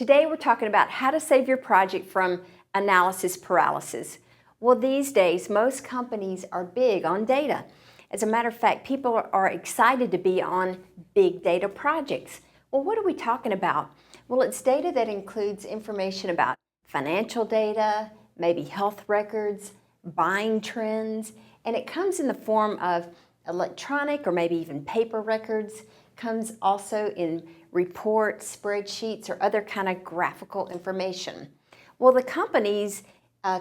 Today we're talking about how to save your project from analysis paralysis. Well, these days most companies are big on data. As a matter of fact, people are excited to be on big data projects. Well, what are we talking about? Well, it's data that includes information about financial data, maybe health records, buying trends, and it comes in the form of electronic or maybe even paper records, comes also in reports, spreadsheets, or other kind of graphical information. Well, the companies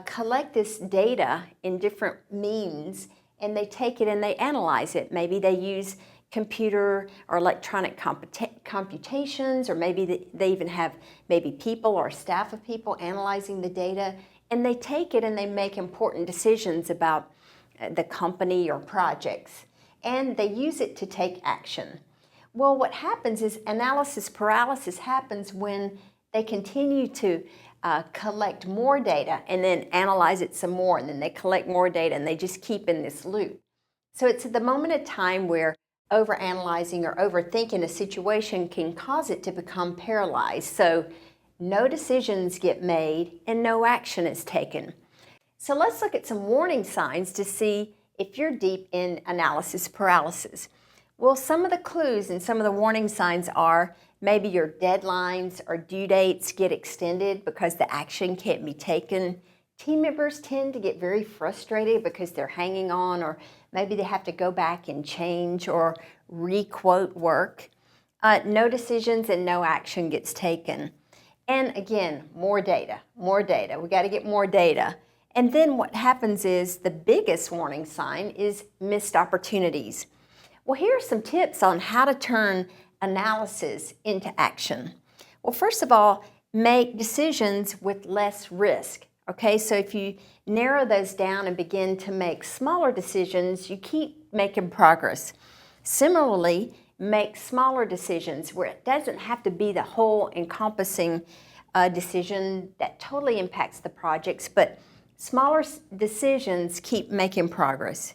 collect this data in different means, and they take it and they analyze it. Maybe they use computer or electronic computations, or maybe they even have maybe people or staff of people analyzing the data, and they take it and they make important decisions about the company or projects, and they use it to take action. Well, what happens is analysis paralysis happens when they continue to collect more data and then analyze it some more, and then they collect more data and they just keep in this loop. So it's at the moment of time where overanalyzing or overthinking a situation can cause it to become paralyzed. So no decisions get made and no action is taken. So let's look at some warning signs to see if you're deep in analysis paralysis. Well, some of the clues and some of the warning signs are maybe your deadlines or due dates get extended because the action can't be taken. Team members tend to get very frustrated because they're hanging on, or maybe they have to go back and change or re-quote work. No decisions and no action gets taken. And again, more data, more data. We got to get more data. And then what happens is the biggest warning sign is missed opportunities. Well, here are some tips on how to turn analysis into action. Well, first of all, make decisions with less risk. Okay, so if you narrow those down and begin to make smaller decisions, you keep making progress. Similarly, make smaller decisions where it doesn't have to be the whole encompassing decision that totally impacts the projects, but smaller decisions keep making progress.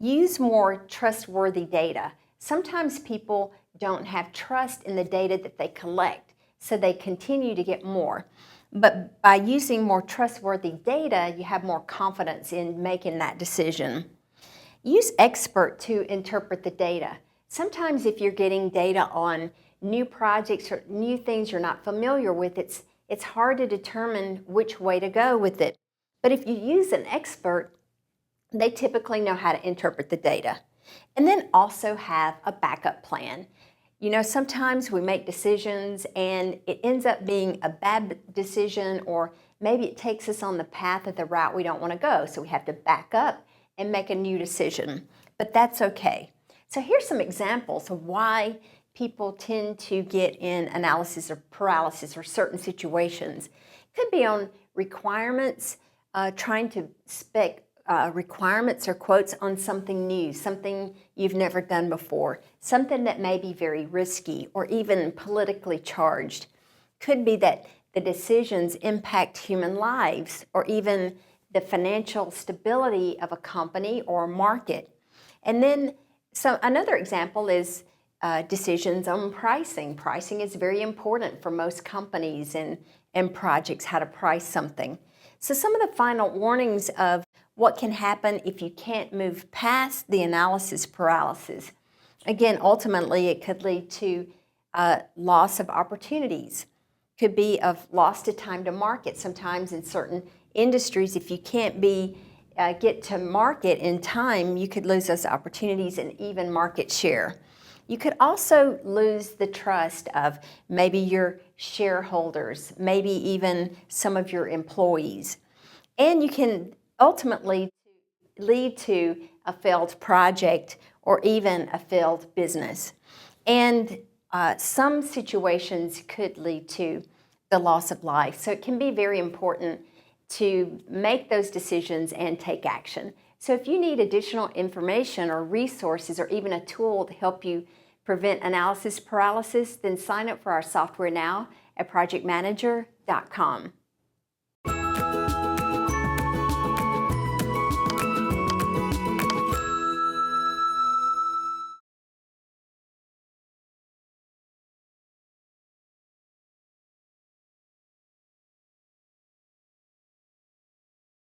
Use more trustworthy data. Sometimes people don't have trust in the data that they collect, so they continue to get more. But by using more trustworthy data, you have more confidence in making that decision. Use expert to interpret the data. Sometimes if you're getting data on new projects or new things you're not familiar with, it's hard to determine which way to go with it. But if you use an expert, they typically know how to interpret the data. And then also have a backup plan. You know, sometimes we make decisions and it ends up being a bad decision, or maybe it takes us on the path of the route we don't want to go. So we have to back up and make a new decision. But that's okay. So here's some examples of why people tend to get in analysis or paralysis or certain situations. It could be on requirements, trying to spec requirements or quotes on something new, something you've never done before, something that may be very risky or even politically charged. Could be that the decisions impact human lives or even the financial stability of a company or market. And then another example is decisions on pricing. Pricing is very important for most companies and projects, how to price something. So some of the final warnings of what can happen if you can't move past the analysis paralysis. Again, ultimately, it could lead to loss of opportunities. Could be of loss to time to market. Sometimes in certain industries, if you can't get to market in time, you could lose those opportunities and even market share. You could also lose the trust of maybe your shareholders, maybe even some of your employees. And you can ultimately lead to a failed project or even a failed business. And some situations could lead to the loss of life. So it can be very important to make those decisions and take action. So if you need additional information or resources or even a tool to help you prevent analysis paralysis, then sign up for our software now at projectmanager.com.